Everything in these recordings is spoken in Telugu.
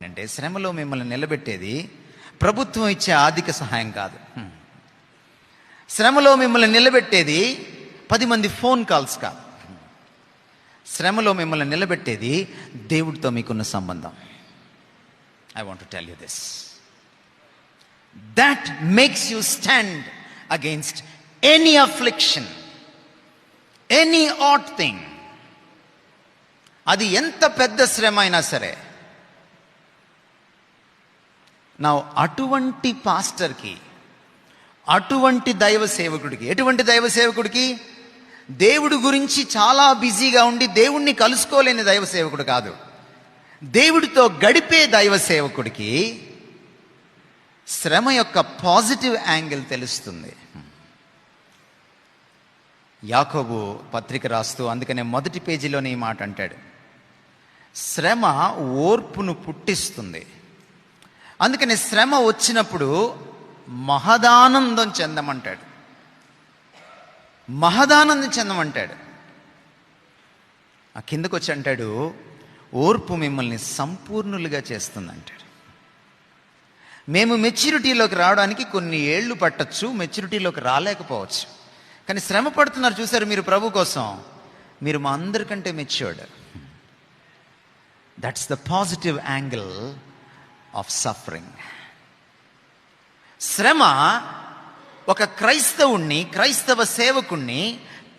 అంటే శ్రమలో మిమ్మల్ని నిలబెట్టేది ప్రభుత్వం ఇచ్చే ఆర్థిక సహాయం కాదు. శ్రమలో మిమ్మల్ని నిలబెట్టేది 10 మంది ఫోన్ కాల్స్ కాదు. శ్రమలో మిమ్మల్ని నిలబెట్టేది దేవుడితో మీకున్న సంబంధం. I want to tell you this. That makes you stand against any affliction, any odd thing. అది ఎంత పెద్ద శ్రమ అయినా సరే. నా అటువంటి పాస్టర్కి, అటువంటి దైవ సేవకుడికి, ఎటువంటి దైవ సేవకుడికి? దేవుడి గురించి చాలా బిజీగా ఉండి దేవుణ్ణి కలుసుకోలేని దైవ సేవకుడు కాదు, దేవుడితో గడిపే దైవ సేవకుడికి శ్రమ యొక్క పాజిటివ్ యాంగిల్ తెలుస్తుంది. యాకోబు పత్రిక రాస్తూ అందుకనే మొదటి పేజీలోనే ఈ మాట అంటాడు, శ్రమ ఓర్పును పుట్టిస్తుంది. అందుకని శ్రమ వచ్చినప్పుడు మహదానందం చెందమంటాడు, మహదానందం చెందమంటాడు. ఆ కిందకు వచ్చి అంటాడు, ఓర్పు మిమ్మల్ని సంపూర్ణులుగా చేస్తుంది అంటాడు. మేము మెచ్యూరిటీలోకి రావడానికి కొన్ని ఏళ్ళు పట్టచ్చు, మెచ్యూరిటీలోకి రాలేకపోవచ్చు. కానీ శ్రమ పడుతున్నారు చూసారు మీరు ప్రభు కోసం, మీరు మా అందరికంటే matured. That's the positive angle of suffering. శ్రమ ఒక క్రైస్తవుణ్ణి, క్రైస్తవ సేవకుణ్ణి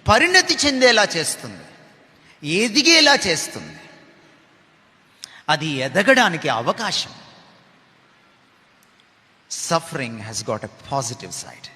పరిణతి చెందేలా చేస్తుంది, ఎదిగేలా చేస్తుంది. అది ఎదగడానికి అవకాశం. Suffering has got a positive side.